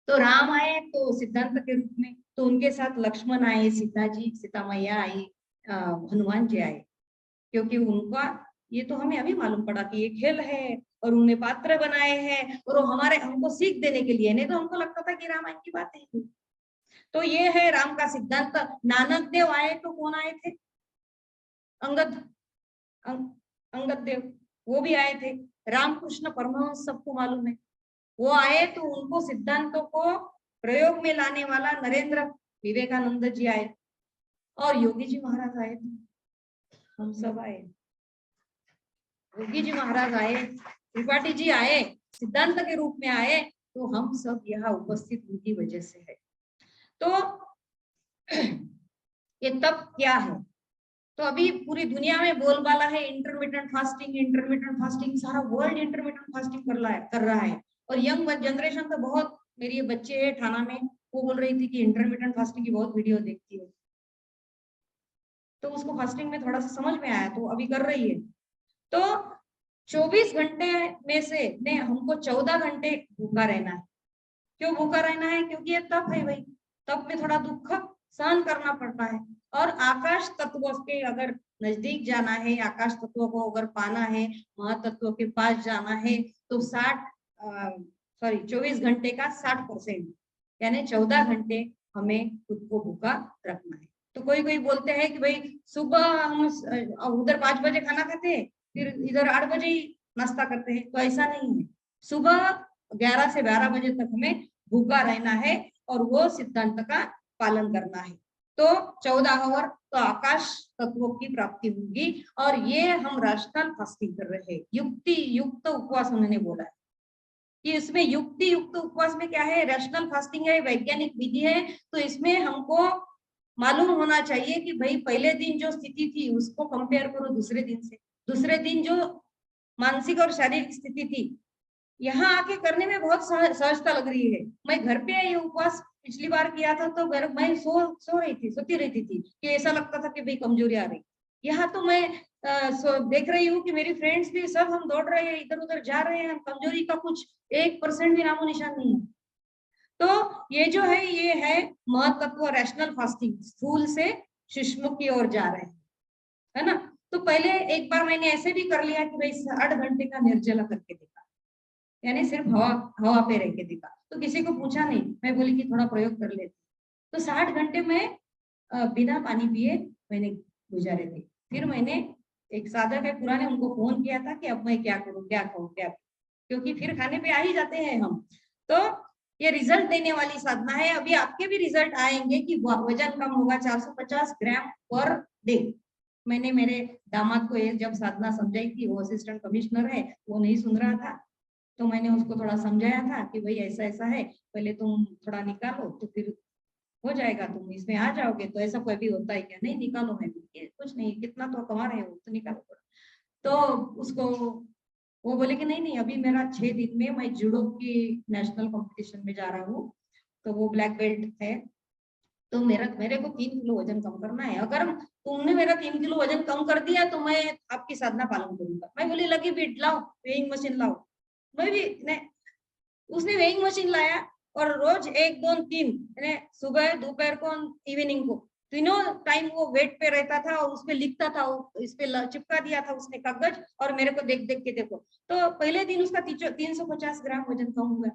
Speaker 1: तो राम आए तो सिद्धांत के रूप में, तो उनके साथ लक्ष्मण आए, सीता जी, सीता मैया आई, हनुमान जी आए, क्योंकि उनका ये तो हमें अभी मालूम पड़ा कि ये खेल है, और उन्हें पात्र बनाए हैं, और वो हमारे हमको सीख देने के लिए, नहीं तो हमको लगता था कि रामायण की बात है। तो ये है राम का सिद्धांत। नानक देव आए तो कौन आए थे? अंगद, अंगद देव, वो भी आए थे। रामकृष्ण परमहंस सबको मालूम है, वो आए, तो उनको सिद्धांतों को प्रयोग में लाने वाला नरेंद्र विवेकानंद जी आए, और योगी जी महाराज आए थे, हम सब आए, योगी जी महाराज आए, त्रिपाठी जी आए, सिद्धांत के रूप में आए, तो हम सब यहाँ उपस्थित उनकी वजह से है। तो ये तब क्या है? तो अभी पूरी दुनिया में बोलबाला है इंटरमिटेंट फास्टिंग, इंटरमिटेंट फास्टिंग, सारा वर्ल्ड इंटरमिटेंट फास्टिंग कर रहा है। और यंग जनरेशन तो बहुत, मेरी बच्चे है थाना में, वो बोल रही थी कि इंटरमिटेंट फास्टिंग की बहुत वीडियो देखती है, तो उसको फास्टिंग में थोड़ा सा समझ में आया, तो अभी कर रही है। तो 24 घंटे में से ने हमको 14 घंटे भूखा रहना है। क्यों भूखा रहना है? क्योंकि ये तप है भाई, तप में थोड़ा दुख सहन करना पड़ता है। और आकाश तत्व के अगर नजदीक जाना है, आकाश तत्व को अगर पाना है, महातत्व के पास जाना है, तो 24 घंटे का 60%, यानी 14 घंटे हमें खुद को भूखा रखना है। तो कोई बोलते हैं कि भाई सुबह हम उधर 5 बजे खाना खाते हैं, फिर इधर 8 बजे ही नाश्ता करते हैं, तो ऐसा नहीं है। सुबह 11 से 12 बजे तक हमें भूखा रहना है, और वो सिद्धांत का पालन करना है। तो 14 आवर तो आकाश तत्वों की प्राप्ति होगी। और ये हम राशनल फास्टिंग कर रहे हैं, युक्ति युक्त उपवास उन्होंने बोला है कि इसमें युक्ति युक्त उपवास में क्या है, रैशनल फास्टिंग है, वैज्ञानिक विधि है। तो इसमें हमको मालूम होना चाहिए कि भाई पहले दिन जो स्थिति थी उसको कंपेयर करो दूसरे दिन से, दूसरे दिन जो मानसिक और शारीरिक स्थिति थी, यहाँ आके करने में बहुत सहजता लग रही है। मैं घर पे ये उपवास पिछली बार किया था, तो घर मैं सोती रहती थी कि ऐसा लगता था कि भाई कमजोरी आ रही। यहाँ तो मैं देख रही हूँ कि मेरी फ्रेंड्स भी सब हम दौड़ रहे हैं, इधर उधर जा रहे हैं, कमजोरी का कुछ 1% भी नामो निशान नहीं है। तो ये जो है, ये है महत्व रैशनल फास्टिंग, स्थूल से सूक्ष्म की ओर जा रहे हैं, है ना। तो पहले एक बार मैंने ऐसे भी कर लिया कि भाई 8 घंटे का निर्जला करके देखा, यानी सिर्फ हवा पे रह के देखा, तो किसी को पूछा नहीं, मैं बोली कि थोड़ा प्रयोग कर लेते। तो 60 घंटे में बिना पानी पिए मैंने गुजारे थे। फिर मैंने एक साधक है पुराने, उनको फोन किया था कि अब मैं क्या करूं, क्या खाऊं, क्या, क्योंकि फिर खाने पे आ ही जाते हैं हम। तो ये रिजल्ट देने वाली साधना है। अभी आपके भी रिजल्ट आएंगे कि वजन कम होगा 450 ग्राम पर डे। मैंने मेरे दामाद को ये जब साधना समझाई थी, वो असिस्टेंट कमिश्नर है, वो नहीं सुन रहा था, तो मैंने उसको थोड़ा समझाया था कि भाई ऐसा ऐसा है, पहले तुम थोड़ा निकालो तो फिर हो जाएगा, तुम इसमें आ जाओगे। तो ऐसा कोई भी होता है क्या? नहीं, निकालो। मैं कुछ नहीं, कितना तो कमा रहे हो तो निकालो। तो उसको वो बोले कि नहीं नहीं, अभी मेरा 6 दिन में मैं जूडो की नेशनल कंपटीशन में जा रहा हूँ, तो वो ब्लैक बेल्ट है, तो मेरे को 3 किलो वजन कम करना है। अगर तुमने मेरा 3 किलो वजन कम कर दिया तो मैं आपकी साधना पालन करूंगा। मैं बोली लगी बीट लाओ, वेइंग मशीन लाओ। मैं भी ने, उसने वेइंग मशीन लाया, और रोज 1 2 3 सुबह, दोपहर को, इवनिंग को, तीनों टाइम वो वेट पे रहता था, और उसपे लिखता था, इस पे चिपका दिया था उसने कागज, और मेरे को देख देख के देखो। तो पहले दिन उसका 350 ग्राम वजन कम हुआ,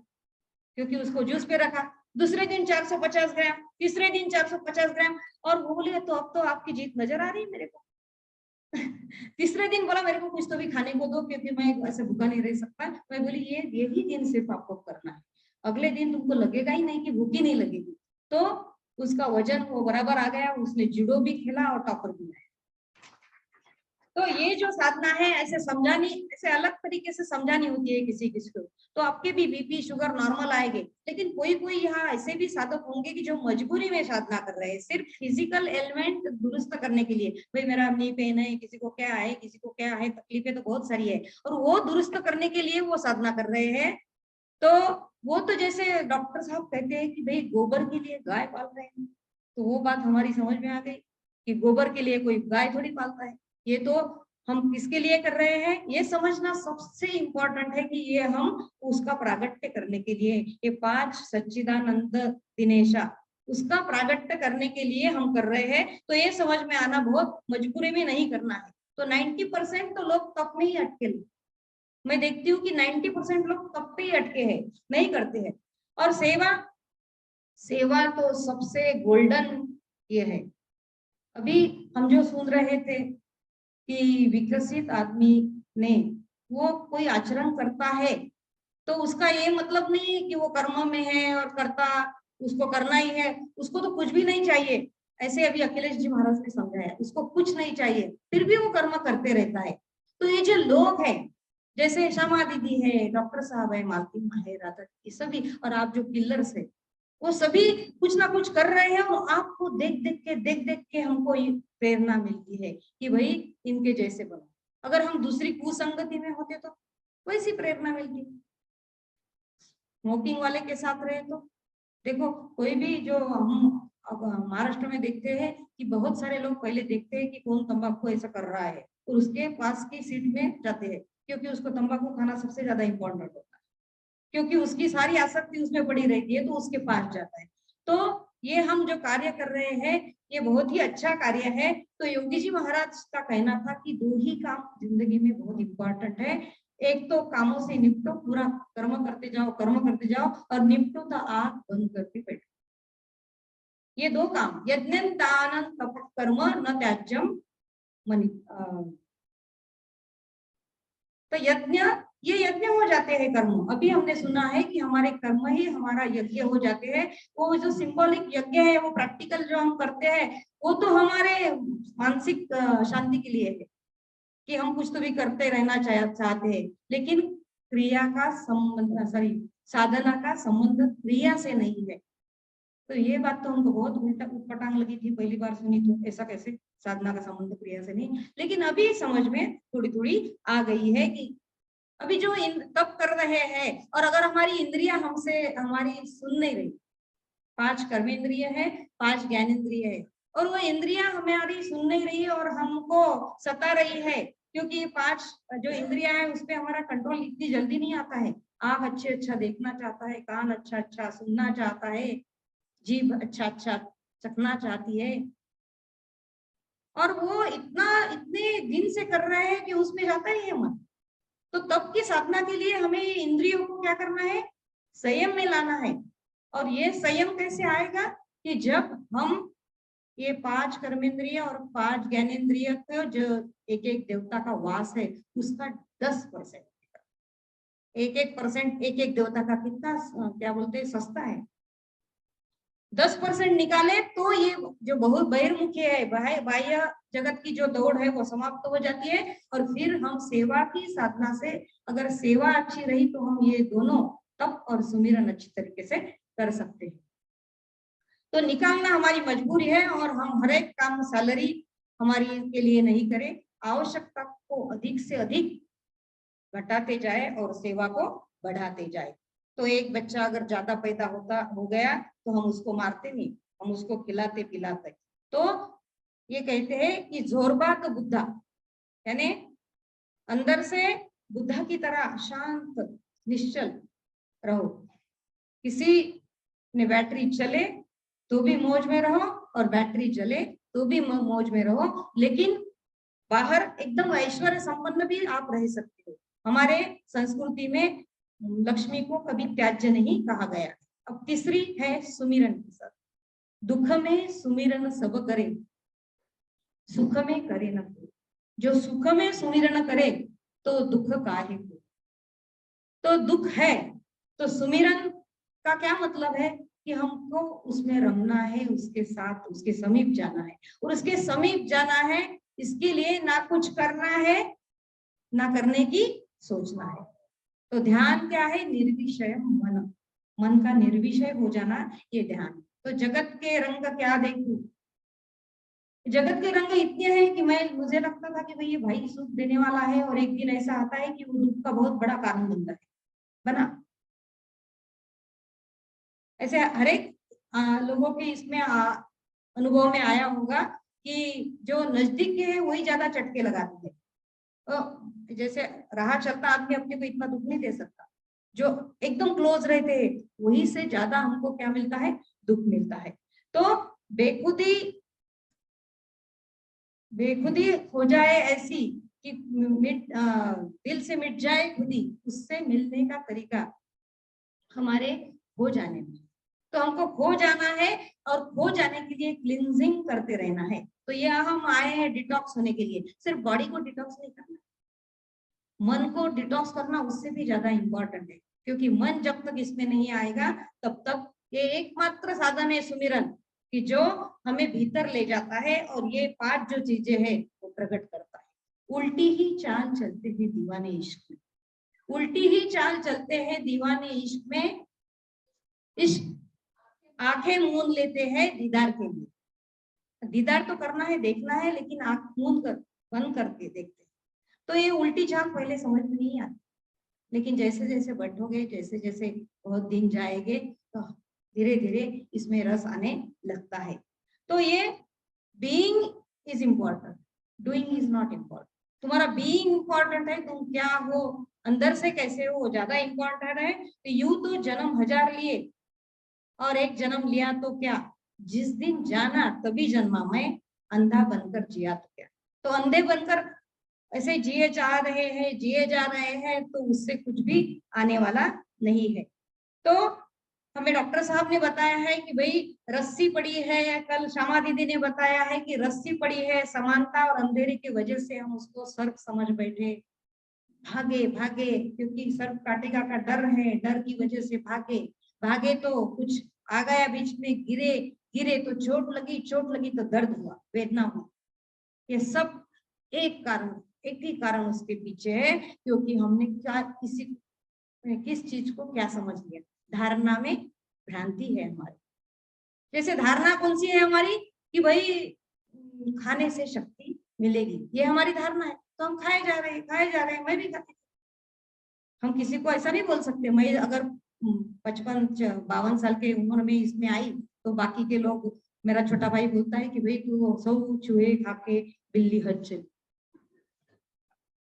Speaker 1: क्योंकि उसको जूस पे रखा। दूसरे दिन 450 ग्राम, तीसरे दिन 450 ग्राम, और वो बोले तो अब तो आपकी जीत नजर आ रही है मेरे को। तीसरे दिन बोला मेरे को कुछ तो भी खाने को दो, क्योंकि मैं ऐसे भूखा नहीं रह सकता। मैं बोली यही दिन सिर्फ आपको करना है, अगले दिन तुमको लगेगा ही नहीं कि भूखी नहीं लगेगी। तो उसका वजन वो बराबर आ गया, उसने जूडो भी खेला और टॉपर भी आया। तो ये जो साधना है ऐसे समझानी, ऐसे अलग तरीके से समझानी होती है किसी किसी को, तो आपके भी बीपी शुगर नॉर्मल आएंगे। लेकिन कोई कोई यहाँ ऐसे भी साधक होंगे कि जो मजबूरी में साधना कर रहे हैं, सिर्फ फिजिकल एलिमेंट दुरुस्त करने के लिए। भाई मेरा नी पेन है, किसी को क्या है, किसी को क्या है, तकलीफें तो बहुत सारी है, और वो दुरुस्त करने के लिए वो साधना कर रहे हैं। तो वो तो जैसे डॉक्टर साहब कहते हैं कि भाई गोबर के लिए गाय पाल रहे हैं, तो वो बात हमारी समझ में आ गई कि गोबर के लिए कोई गाय थोड़ी पालता है। ये तो हम किसके लिए कर रहे हैं, ये समझना सबसे इम्पोर्टेंट है कि ये हम उसका प्रागट्य करने के लिए, ये 5 सच्चिदानंद दिनेशा, उसका प्रागट्य करने के लिए हम कर रहे हैं। तो ये समझ में आना, बहुत मजबूरी में नहीं करना है। तो 90% तो लोग तप में ही अटके, मैं देखती हूँ कि 90% लोग तब पे ही अटके हैं, नहीं करते हैं। और सेवा, सेवा तो सबसे गोल्डन ये है। अभी हम जो सुन रहे थे कि विकसित आदमी ने वो कोई आचरण करता है, तो उसका ये मतलब नहीं कि वो कर्म में है और करता उसको करना ही है, उसको तो कुछ भी नहीं चाहिए। ऐसे अभी अखिलेश जी महाराज ने समझाया, उसको कुछ नहीं चाहिए, फिर भी वो कर्म करते रहता है। तो ये जो लोग हैं, जैसे श्यामा दीदी है, डॉक्टर साहब है, मालती माँ है, राधा, ये सभी, और आप जो पिलर्स है, वो सभी कुछ ना कुछ कर रहे हैं, और आपको देख देख के हमको ये प्रेरणा मिलती है कि भाई इनके जैसे बनो। अगर हम दूसरी कुसंगति में होते तो वैसी प्रेरणा मिलती। स्मोकिंग वाले के साथ रहे तो देखो, कोई भी जो हम अब महाराष्ट्र में देखते हैं कि बहुत सारे लोग पहले देखते हैं कि कौन तंबाकू ऐसा कर रहा है, और उसके पास की सीट में जाते हैं, क्योंकि उसको तंबाकू खाना सबसे ज्यादा इंपॉर्टेंट होता है, क्योंकि उसकी सारी आसक्ति उसमें पड़ी रहती है, तो उसके पास जाता है। तो ये हम जो कार्य कर रहे हैं, ये बहुत ही अच्छा कार्य है। तो योगी जी महाराज का कहना था कि 2 ही काम जिंदगी में बहुत इंपॉर्टेंट है, एक तो कामों से निपटो, पूरा कर्म करते जाओ, कर्म करते जाओ, और निपटो तो आंख बंद करके बैठो। ये 2 काम, यज्ञ दान तप कर्म न त्याज्यम मनि। तो यज्ञ, ये यज्ञ हो जाते हैं कर्म। अभी हमने सुना है कि हमारे कर्म ही हमारा यज्ञ हो जाते हैं। वो जो सिंबॉलिक यज्ञ है, वो प्रैक्टिकल जो हम करते हैं, वो तो हमारे मानसिक शांति के लिए है कि हम कुछ तो भी करते रहना चाहते हैं। लेकिन क्रिया का संबंध, सॉरी, साधना का संबंध क्रिया से नहीं है। तो ये बात तो हमको बहुत उल्टा उटपटांग लगी थी, पहली बार सुनी तो ऐसा कैसे, साधना का संबंध क्रिया से नहीं। लेकिन अभी समझ में थोड़ी थोड़ी आ गई है कि अभी जो तप कर रहे हैं, और अगर हमारी इंद्रियां हमसे हमारी सुन नहीं रही, 5 कर्मेंद्रिय है, 5 ज्ञानेंद्रिय है, और वो इंद्रियां हमारी सुन नहीं रही है और हमको सता रही है, क्योंकि 5 जो इंद्रियां है उस पर हमारा कंट्रोल इतनी जल्दी नहीं आता है। आंख अच्छे अच्छा देखना चाहता है, कान अच्छा अच्छा सुनना चाहता है, जीभ अच्छा अच्छा चखना चाहती है, और वो इतने दिन से कर रहे हैं कि उसमें जाता ही है मन। तो तप की साधना के लिए हमें इंद्रियों को क्या करना है, संयम में लाना है। और ये संयम कैसे आएगा कि जब हम ये 5 कर्मेंद्रिय और 5 ज्ञानेन्द्रिय को जो एक एक देवता का वास है, उसका 10%, 1% एक एक देवता का कितना क्या बोलते हैं, सस्ता है। 10% निकाले तो ये जो बहुत बहिर्मुखी है, बाह्य जगत की जो दौड़ है वो समाप्त हो जाती है, और फिर हम सेवा की साधना से, अगर सेवा अच्छी रही तो हम ये दोनों तप और सुमिरन अच्छी तरीके से कर सकते हैं। तो निकालना हमारी मजबूरी है, और हम हर एक काम सैलरी हमारी के लिए नहीं करें, आवश्यकता को अधिक से अधिक घटाते जाए और सेवा को बढ़ाते जाए। तो एक बच्चा अगर ज्यादा पैदा हो गया तो हम उसको मारते नहीं, हम उसको खिलाते पिलाते। तो ये कहते हैं कि जोरबाग बुद्धा, यानी अंदर से बुद्धा की तरह शांत निश्चल रहो। किसी ने बैटरी चले तो भी मौज में रहो, और बैटरी जले तो भी मौज में रहो, लेकिन बाहर एकदम ऐश्वर्य संपन्न भी आप रह सकते हो। हमारे संस्कृति में लक्ष्मी को कभी त्याज्य नहीं कहा गया। अब तीसरी है सुमिरन के साथ, दुख में सुमिरन सब करे, सुख में करे न कोई। जो सुख में सुमिरन करे तो दुख काहे को। तो दुख है तो सुमिरन का क्या मतलब है कि हमको उसमें रमना है, उसके साथ उसके समीप जाना है, और उसके समीप जाना है इसके लिए ना कुछ करना है ना करने की सोचना है। तो ध्यान क्या है? निर्विषय मन, मन का निर्विषय हो जाना, ये ध्यान। तो जगत के रंग क्या देखूं? जगत के रंग इतने हैं कि मुझे लगता था कि भाई ये भाई सुख देने वाला है, और एक दिन ऐसा आता है कि वो दुख का बहुत बड़ा कारण बनता है, बना। ऐसे हर एक लोगों के इसमें अनुभव में आया होगा कि जो नजदीक के हैं वही ज्यादा चटके लगाते हैं। तो जैसे राह चलता आदमी अपने को इतना दुख नहीं दे सकता, जो एकदम क्लोज रहते हैं वही से ज्यादा हमको क्या मिलता है? दुख मिलता है। तो बेखुदी बेखुदी हो जाए ऐसी कि दिल से मिट जाए खुदी, उससे मिलने का तरीका हमारे खो जाने में। तो हमको खो जाना है, और खो जाने के लिए क्लींजिंग करते रहना है। तो ये हम आए हैं डिटॉक्स होने के लिए। सिर्फ बॉडी को डिटॉक्स नहीं करना, मन को डिटॉक्स करना उससे भी ज्यादा इंपॉर्टेंट है, क्योंकि मन जब तक इसमें नहीं आएगा तब तक ये एकमात्र साधन है सुमिरन, कि जो हमें भीतर ले जाता है और ये 5 जो चीजें हैं वो प्रकट करता है। उल्टी ही चाल चलते हैं दीवाने इश्क में, उल्टी ही चाल चलते हैं दीवाने इश्क में, इश्क आंखें मूंद लेते हैं दीदार के लिए। दीदार तो करना है, देखना है, लेकिन आंख मूंद कर बंद करके देखते हैं। तो ये उल्टी चाल पहले समझ में नहीं आती, लेकिन जैसे जैसे बैठोगे, जैसे जैसे बहुत दिन जाएंगे, तो धीरे धीरे इसमें रस आने लगता है। तो ये being is important, doing is not important. तुम्हारा बीइंग इम्पोर्टेंट है, तुम क्या हो, अंदर से कैसे हो, ज्यादा इम्पोर्टेंट है। तो यूं तो जन्म 1000 लिए और एक जन्म लिया तो क्या, जिस दिन जाना तभी जन्मा मैं, अंधा बनकर जिया तो क्या। तो अंधे बनकर ऐसे जिए जा रहे हैं तो उससे कुछ भी आने वाला नहीं है। तो हमें डॉक्टर साहब ने बताया है कि भाई रस्सी पड़ी है, कल श्यामा दीदी ने बताया है कि रस्सी पड़ी है, समानता और अंधेरे की वजह से हम उसको सर्प समझ बैठे, भागे भागे, क्योंकि सर्प काटेगा का डर है, डर की वजह से भागे भागे, तो कुछ आ गया बीच में, गिरे गिरे तो चोट लगी तो दर्द हुआ, वेदना हुआ। ये सब एक ही कारण उसके पीछे है, क्योंकि हमने क्या किस चीज को क्या समझ लिया। धारणा में भ्रांति है हमारी। जैसे धारणा कौन सी है हमारी, कि भाई खाने से शक्ति मिलेगी, ये हमारी धारणा है। तो हम खाए जा रहे हैं, मैं भी खाती। हम किसी को ऐसा नहीं बोल सकते, मैं अगर 55-52 साल के उम्र में इसमें आई तो बाकी के लोग, मेरा छोटा भाई बोलता है कि भाई तू सौ चूहे खा के बिल्ली हज चली।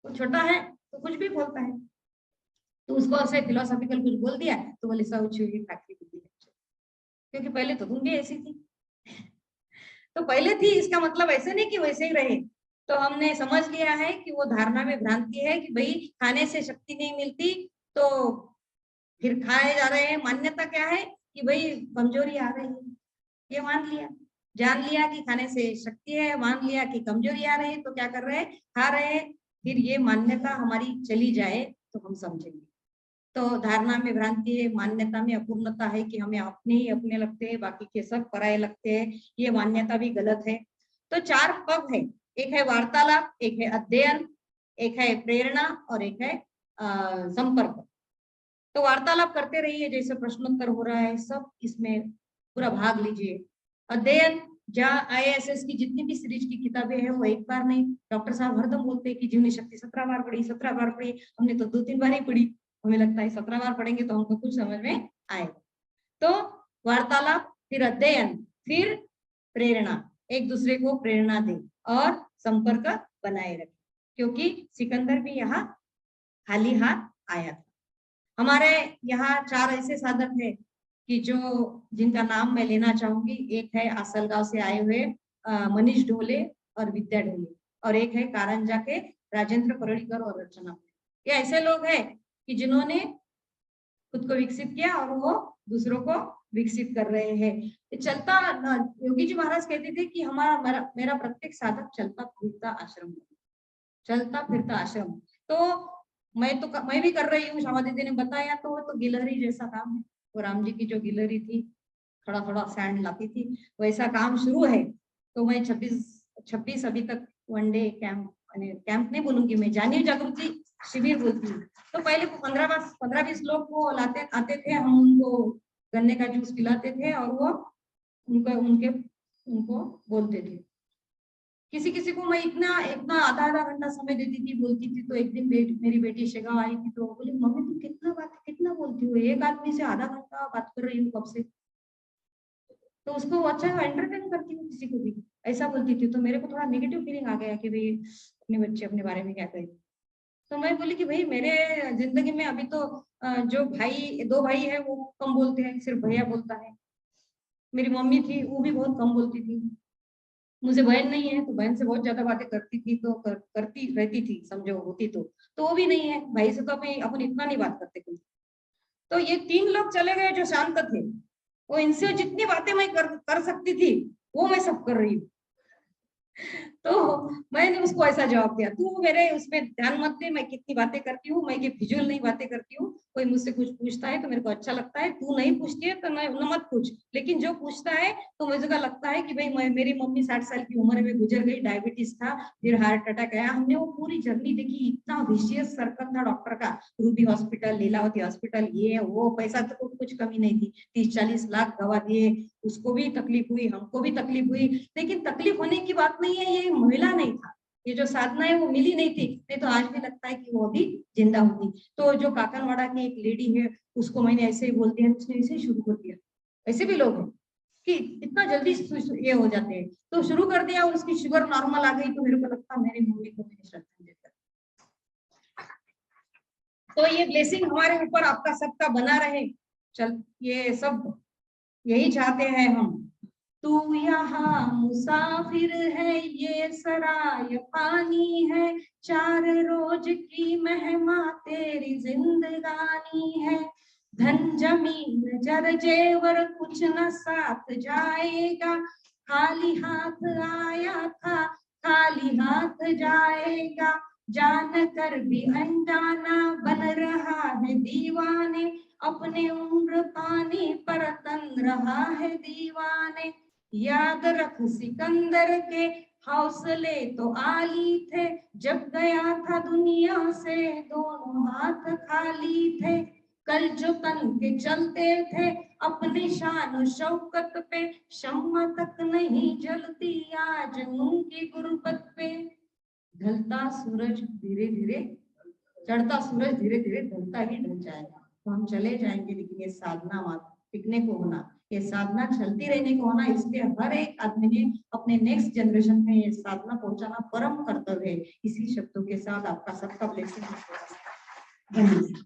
Speaker 1: वो छोटा है तो कुछ भी बोलता है, तो उसको ऐसे फिलोसॉफिकल कुछ बोल दिया तो बोले सौ चूहे खा के बिल्ली हज चली, क्योंकि पहले तो तुम भी ऐसी थी। तो पहले थी इसका मतलब ऐसे नहीं कि वैसे ही रहे। तो हमने समझ लिया है कि वो धारणा में भ्रांति है कि भाई खाने से शक्ति नहीं मिलती, तो फिर खाए जा रहे हैं। मान्यता क्या है कि भाई कमजोरी आ रही है, ये मान लिया, जान लिया कि खाने से शक्ति है, मान लिया कि कमजोरी आ रही है, तो क्या कर रहे हैं, खा रहे हैं। फिर ये मान्यता हमारी चली जाए तो हम समझेंगे। तो धारणा में भ्रांति है, मान्यता में अपूर्णता है कि हमें अपने ही अपने लगते हैं, बाकी के सब पराये लगते हैं, ये मान्यता भी गलत है। तो 4 पग है, एक है वार्तालाप, एक है अध्ययन, एक है प्रेरणा और एक है संपर्क। तो वार्तालाप करते रहिए, जैसे प्रश्नोत्तर हो रहा है, सब इसमें पूरा भाग लीजिए। अध्ययन, जहाँ IASS की जितनी भी सीरीज की किताबें हैं वो एक बार नहीं, डॉक्टर साहब हरदम बोलते हैं कि जीवनी शक्ति 17 बार पढ़ी, 17 बार पढ़ी। हमने तो 2-3 बार ही पढ़ी, हमें लगता है 17 बार पढ़ेंगे तो हमको कुछ समझ में आएगा। तो वार्तालाप, फिर अध्ययन, फिर प्रेरणा, एक दूसरे को प्रेरणा दे और संपर्क बनाए रखे, क्योंकि सिकंदर भी यहाँ खाली हाथ आया था। हमारे यहाँ 4 ऐसे साधक है कि जो जिनका नाम मैं लेना चाहूंगी। एक है आसलगांव से आए हुए मनीष ढोले और विद्या ढोले, और एक है कारंजा के राजेंद्र परोड़ीकर और रचना। ये ऐसे लोग हैं कि जिन्होंने खुद को विकसित किया और वो दूसरों को विकसित कर रहे हैं। चलता, योगी जी महाराज कहते थे कि मेरा प्रत्येक साधक चलता फिरता आश्रम, चलता फिरता आश्रम। तो मैं भी कर रही हूँ, श्यामा दीदी ने बताया, तो वो तो गिलहरी जैसा काम है। वो राम जी की जो गिलहरी थी, थोड़ा थोड़ा सैंड लाती थी, वैसा काम शुरू है। तो मैं 26 अभी तक वनडे कैंप, कैंप नहीं बोलूंगी मैं, जानीय जागृति शिविर बोलती हूँ। तो पहले 15-20 लोग को आते थे, हम उनको गन्ने का जूस पिलाते थे और वो उनको बोलते थे। किसी किसी को मैं इतना इतना आधा घंटा समय देती थी, बोलती थी। तो एक दिन मेरी बेटी शेगांव आई थी, तो बोली मम्मी तुम कितना बोलती हो, एक आदमी से आधा घंटा बात कर रही हूँ कब से। तो उसको अच्छा एंटरटेन करती हूँ किसी को भी, ऐसा बोलती थी। तो मेरे को थोड़ा नेगेटिव फीलिंग आ गया कि भाई अपने बच्चे अपने बारे में क्या कहें। तो मैं बोली कि भाई मेरे जिंदगी में अभी तो जो दो भाई है वो कम बोलते हैं, सिर्फ भैया बोलता है। मेरी मम्मी थी वो भी बहुत कम बोलती थी। मुझे बहन नहीं है तो बहन से बहुत ज्यादा बातें करती थी, तो करती रहती थी, समझो होती तो वो भी नहीं है। भाई से तो अपन इतना नहीं बात करते कोई। तो ये 3 लोग चले गए जो शांत थे। वो इनसे जितनी बातें मैं कर सकती थी वो मैं सब कर रही हूँ। तो मैंने उसको ऐसा जवाब दिया, तू मेरे उसमें ध्यान मत दे, मैं कितनी बातें करती हूँ, मैं ये फिजूल नहीं बातें करती हूँ। कोई मुझसे कुछ पूछता है तो मेरे को अच्छा लगता है, तू नहीं पूछती है तो न मत पूछ। लेकिन जो पूछता है तो मुझे का लगता है कि भाई मेरी मम्मी 60 साल की उम्र में गुजर गई, डायबिटीज था, फिर हार्ट अटैक आया। हमने वो पूरी जर्नी देखी, इतना विशियस सर्कल था डॉक्टर का, रूबी हॉस्पिटल, लीलावती हॉस्पिटल, ये वो, पैसा तो कुछ कमी नहीं थी। 30-40 लाख दवा दिए, उसको भी तकलीफ हुई, हमको भी तकलीफ हुई। लेकिन तकलीफ होने की बात नहीं है, ये महिला नहीं था, ये जो साधना है वो मिली नहीं थी, नहीं तो आज भी लगता है कि वो अभी जिंदा होती। तो जो काकनवाड़ा की एक लेडी है उसको मैंने ऐसे ही बोल दिया, उसने ऐसे ही शुरू कर दिया। ऐसे भी लोग हैं कि इतना जल्दी ये हो जाते हैं। तो शुरू कर दिया, उसकी शुगर नॉर्मल आ गई, तो मेरे को लगता मेरी मम्मी को मैंने श्रद्धांजलि दी। तो ये ब्लेसिंग हमारे ऊपर आपका सबका बना रहे। चल ये सब यही चाहते हैं हम। तू यहाँ मुसाफिर है, ये सराय पानी है, 4 रोज की मेहमा तेरी जिंदगानी है। धन जमीन जर जेवर कुछ न साथ जाएगा, खाली हाथ आया था खाली हाथ जाएगा। जान कर भी अनजाना बन रहा है दीवाने, अपने उम्र पानी पर तन रहा है दीवाने। याद रख सिकंदर के हौसले तो आली थे, जब गया था दुनिया से दोनों हाथ खाली थे। कल जो तन के चलते थे अपनी शान शौकत पे, शम्मा तक नहीं जलती आज उनकी गुर्बत पे। ढलता सूरज धीरे धीरे, चढ़ता सूरज धीरे धीरे ढलता ही ढल जाएगा, तो हम चले जाएंगे। लेकिन ये साधना मात्र टिकने को होना, ये साधना चलती रहने को होना, इसलिए हर एक आदमी ने अपने नेक्स्ट जनरेशन में ये साधना पहुंचाना परम कर्तव्य है। इसी शब्दों के साथ आपका सबका ब्लेसिंग। धन्यवाद।